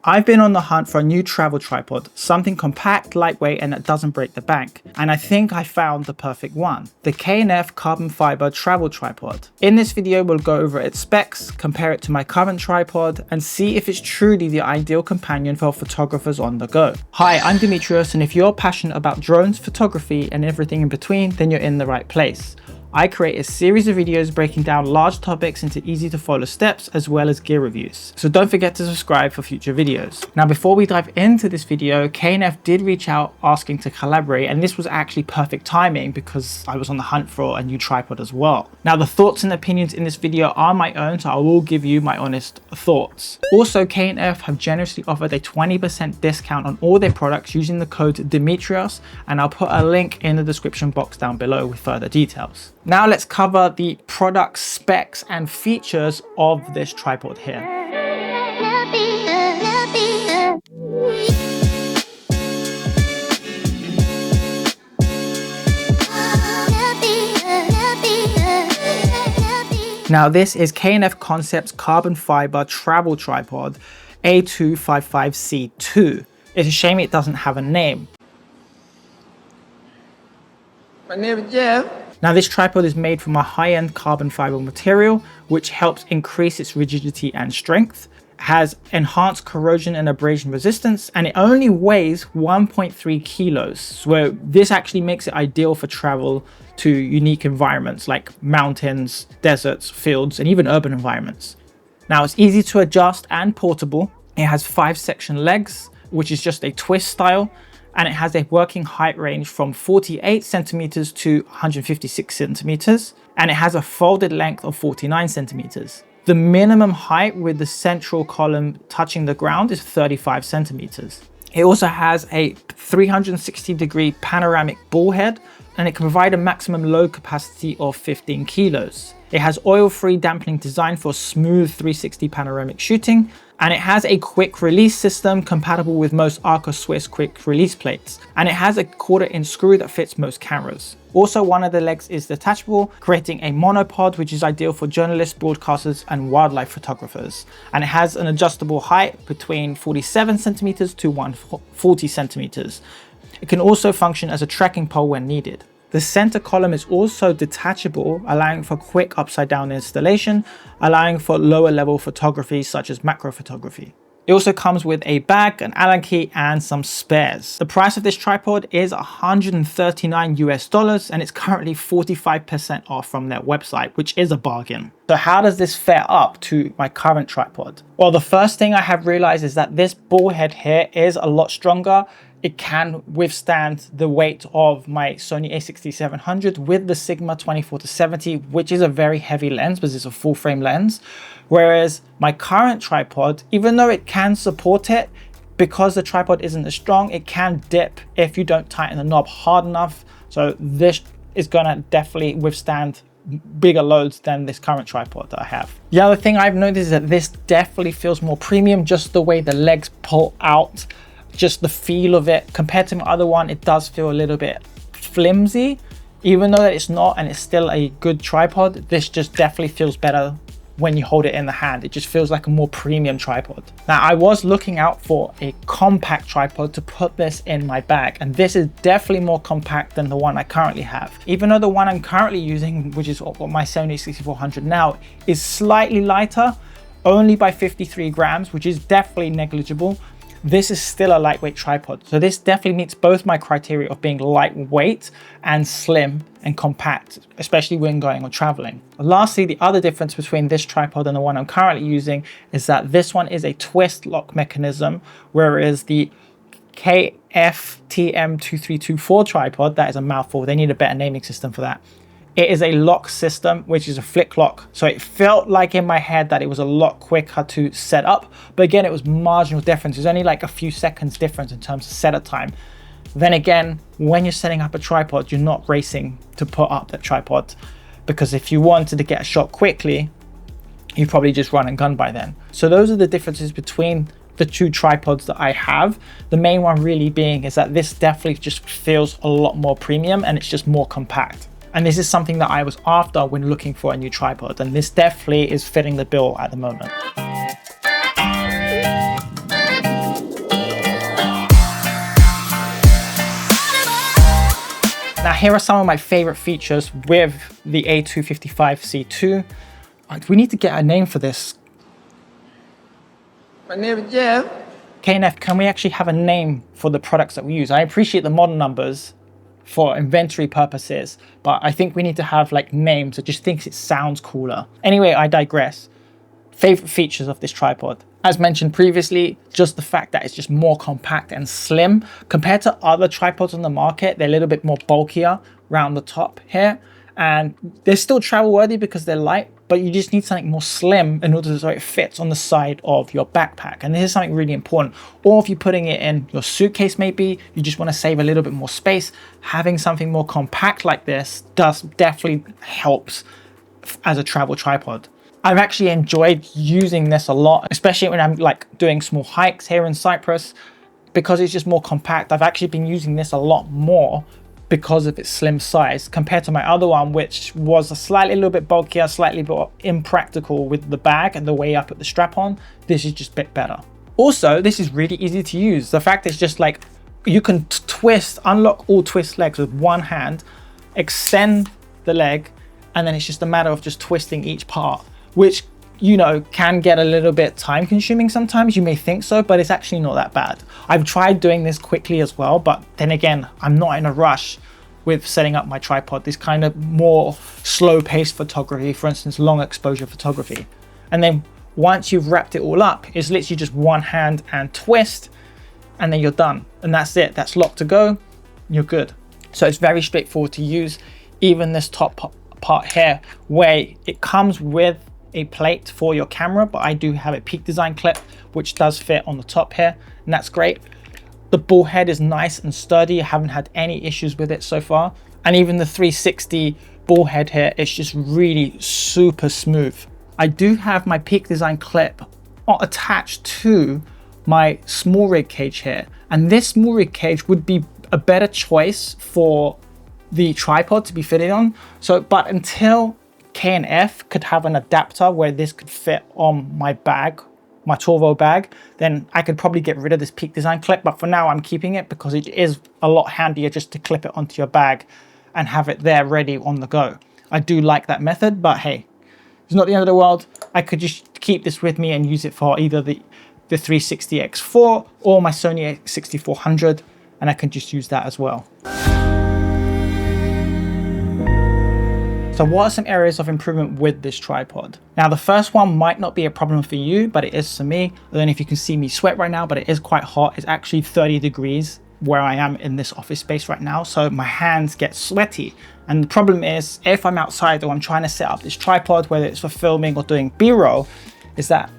I've been on the hunt for a new travel tripod, something compact, lightweight, and that doesn't break the bank. And I think I found the perfect one, the K&F carbon fiber travel tripod. In this video, we'll go over its specs, compare it to my current tripod, and see if it's truly the ideal companion for photographers on the go. Hi, I'm Demetrius, and if you're passionate about drones, photography, and everything in between, then you're in the right place. I create a series of videos breaking down large topics into easy to follow steps as well as gear reviews. So don't forget to subscribe for future videos. Now, before we dive into this video, K&F did reach out asking to collaborate, and this was actually perfect timing because I was on the hunt for a new tripod as well. Now, the thoughts and opinions in this video are my own, so I will give you my honest thoughts. Also, K&F have generously offered a 20% discount on all their products using the code Demetrios, and I'll put a link in the description box down below with further details. Now let's cover the product specs and features of this tripod here. Now this is K&F Concepts carbon fiber travel tripod A255C2. It's a shame it doesn't have a name. My name is Jeff. Now this tripod is made from a high-end carbon fiber material, which helps increase its rigidity and strength, has enhanced corrosion and abrasion resistance, and it only weighs 1.3 kilos. So this actually makes it ideal for travel to unique environments like mountains, deserts, fields, and even urban environments. Now it's easy to adjust and portable. It has 5-section legs, which is just a twist style, and it has a working height range from 48 centimeters to 156 centimeters, and it has a folded length of 49 centimeters. The minimum height with the central column touching the ground is 35 centimeters. It also has a 360-degree panoramic ball head, and it can provide a maximum load capacity of 15 kilos. It has oil-free dampening design for smooth 360 panoramic shooting, and it has a quick release system compatible with most Arca Swiss quick release plates, and it has a 1/4-inch screw that fits most cameras. Also, one of the legs is detachable, creating a monopod, which is ideal for journalists, broadcasters, and wildlife photographers. And it has an adjustable height between 47 centimeters to 140 centimeters. It can also function as a trekking pole when needed. The center column is also detachable, allowing for quick upside down installation, allowing for lower level photography such as macro photography. It also comes with a bag, an Allen key, and some spares. The price of this tripod is $139 US, and it's currently 45% off from their website, which is a bargain. So how does this fare up to my current tripod? Well, the first thing I have realized is that this ball head here is a lot stronger. It can withstand the weight of my Sony a6700 with the Sigma 24-70, which is a very heavy lens because it's a full frame lens. Whereas my current tripod, even though it can support it, because the tripod isn't as strong, it can dip if you don't tighten the knob hard enough. So this is gonna definitely withstand bigger loads than this current tripod that I have. The other thing I've noticed is that this definitely feels more premium, just the way the legs pull out. Just the feel of it compared to my other one, it does feel a little bit flimsy, even though it's not, and it's still a good tripod. This just definitely feels better when you hold it in the hand. It just feels like a more premium tripod. Now, I was looking out for a compact tripod to put this in my bag, and this is definitely more compact than the one I currently have. Even though the one I'm currently using, which is what my Sony 6400 now, is slightly lighter, only by 53 grams, which is definitely negligible. This is still a lightweight tripod. So this definitely meets both my criteria of being lightweight and slim and compact, especially when going or traveling. Lastly, the other difference between this tripod and the one I'm currently using is that this one is a twist lock mechanism, whereas the KFTM2324 tripod, that is a mouthful, they need a better naming system for that. It is a lock system, which is a flick lock. So it felt like in my head that it was a lot quicker to set up. But again, it was marginal difference. It was only like a few seconds difference in terms of setup time. Then again, when you're setting up a tripod, you're not racing to put up that tripod, because if you wanted to get a shot quickly, you probably just run and gun by then. So those are the differences between the two tripods that I have. The main one really being is that this definitely just feels a lot more premium, and it's just more compact. And this is something that I was after when looking for a new tripod, and this definitely is fitting the bill at the moment. here are some of my favorite features with the A255C2. We need to get a name for this. My name is Jeff. KNF, can we actually have a name for the products that we use? I appreciate the model numbers for inventory purposes, but I think we need to have like names. I just think it sounds cooler. Anyway, I digress. Favorite features of this tripod. As mentioned previously, just the fact that it's just more compact and slim. Compared to other tripods on the market, they're a little bit more bulkier around the top here. And they're still travel worthy because they're light, but you just need something more slim in order so it fits on the side of your backpack. And this is something really important. Or if you're putting it in your suitcase, maybe you just want to save a little bit more space. Having something more compact like this definitely helps as a travel tripod. I've actually enjoyed using this a lot, especially when I'm like doing small hikes here in Cyprus, because it's just more compact. I've actually been using this a lot more because of its slim size compared to my other one, which was a little bit bulkier, slightly more impractical with the bag and the way I put the strap on. This is just a bit better. Also, this is really easy to use. The fact is just like you can unlock all twist legs with one hand, extend the leg, and then it's just a matter of just twisting each part, which, you know, can get a little bit time consuming sometimes. You may think so, but it's actually not that bad. I've tried doing this quickly as well, but then again, I'm not in a rush with setting up my tripod. This kind of more slow paced photography, for instance, long exposure photography. And then once you've wrapped it all up, it's literally just one hand and twist, and then you're done. And that's it, that's locked to go, you're good. So it's very straightforward to use. Even this top part here, where it comes with a plate for your camera, but I do have a Peak Design clip which does fit on the top here, and that's great. The ball head is nice and sturdy. I haven't had any issues with it so far, and even the 360 ball head here is just really super smooth. I do have my Peak Design clip attached to my small rig cage here, and this small rig cage would be a better choice for the tripod to be fitted on. So, but until KNF could have an adapter where this could fit on my bag, my Torvo bag, then I could probably get rid of this Peak Design clip. But for now, I'm keeping it because it is a lot handier just to clip it onto your bag and have it there ready on the go. I do like that method, but hey, it's not the end of the world. I could just keep this with me and use it for either the 360X4 or my Sony A6400, and I can just use that as well. So what are some areas of improvement with this tripod? Now, the first one might not be a problem for you, but it is for me. I don't know if you can see me sweat right now, but it is quite hot. It's actually 30 degrees where I am in this office space right now. So my hands get sweaty. And the problem is, if I'm outside or I'm trying to set up this tripod, whether it's for filming or doing B-roll, is that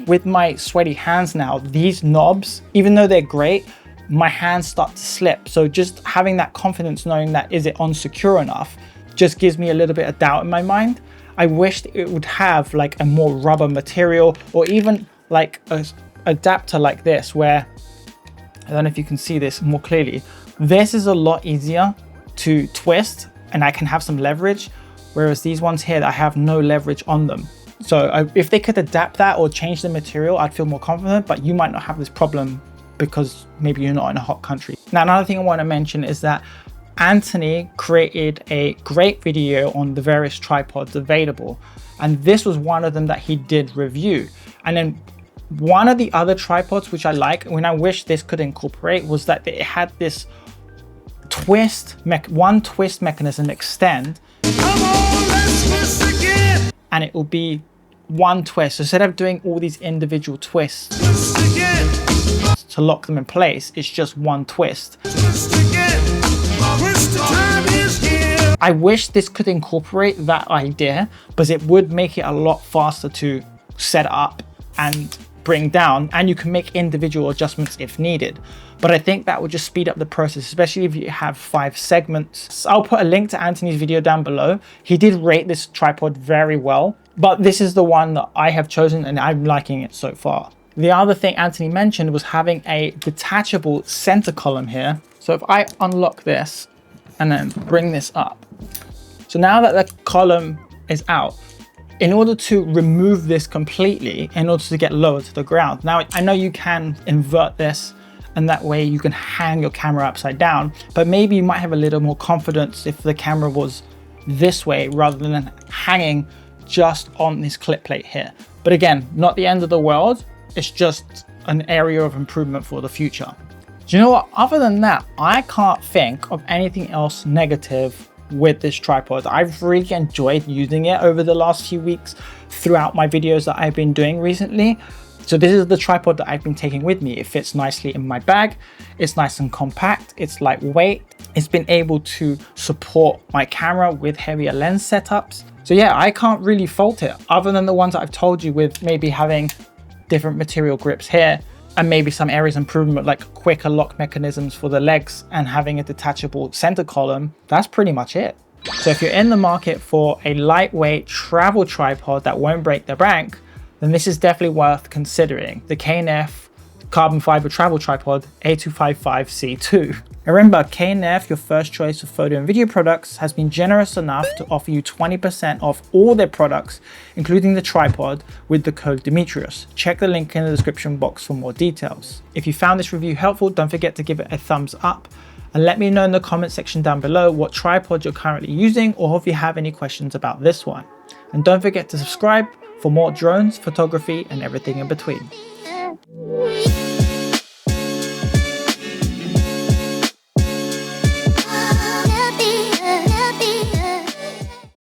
with my sweaty hands now, these knobs, even though they're great, my hands start to slip. So just having that confidence, knowing that is it on secure enough, just gives me a little bit of doubt in my mind. I wished it would have like a more rubber material, or even like a adapter like this, where, I don't know if you can see this more clearly, this is a lot easier to twist and I can have some leverage, whereas these ones here, I have no leverage on them. So if they could adapt that or change the material, I'd feel more confident, but you might not have this problem because maybe you're not in a hot country. Now, another thing I want to mention is that Anthony created a great video on the various tripods available, and this was one of them that he did review. And then one of the other tripods which I like, when I wish this could incorporate, was that it had this one twist mechanism extend, and it will be one twist. So instead of doing all these individual twists to lock them in place, it's just one twist. I wish this could incorporate that idea, because it would make it a lot faster to set up and bring down, and you can make individual adjustments if needed. But I think that would just speed up the process, especially if you have 5 segments. So I'll put a link to Anthony's video down below. He did rate this tripod very well, but this is the one that I have chosen and I'm liking it so far. The other thing Anthony mentioned was having a detachable center column here. So if I unlock this and then bring this up, so now that the column is out, in order to remove this completely, in order to get lower to the ground, now I know you can invert this and that way you can hang your camera upside down. But maybe you might have a little more confidence if the camera was this way rather than hanging just on this clip plate here. But again, not the end of the world. It's just an area of improvement for the future. Do you know what? Other than that, I can't think of anything else negative with this tripod. I've really enjoyed using it over the last few weeks throughout my videos that I've been doing recently. So this is the tripod that I've been taking with me. It fits nicely in my bag. It's nice and compact. It's lightweight. It's been able to support my camera with heavier lens setups. So yeah, I can't really fault it, other than the ones that I've told you with maybe having different material grips here and maybe some areas improvement like quicker lock mechanisms for the legs and having a detachable center column. That's pretty much it. So if you're in the market for a lightweight travel tripod that won't break the bank, then this is definitely worth considering. The K&F carbon fiber travel tripod A255C2. Remember, K&F, your first choice of photo and video products, has been generous enough to offer you 20% off all their products, including the tripod, with the code Demetrius. Check the link in the description box for more details. If you found this review helpful, don't forget to give it a thumbs up and let me know in the comment section down below what tripod you're currently using or if you have any questions about this one. And don't forget to subscribe for more drones, photography, and everything in between.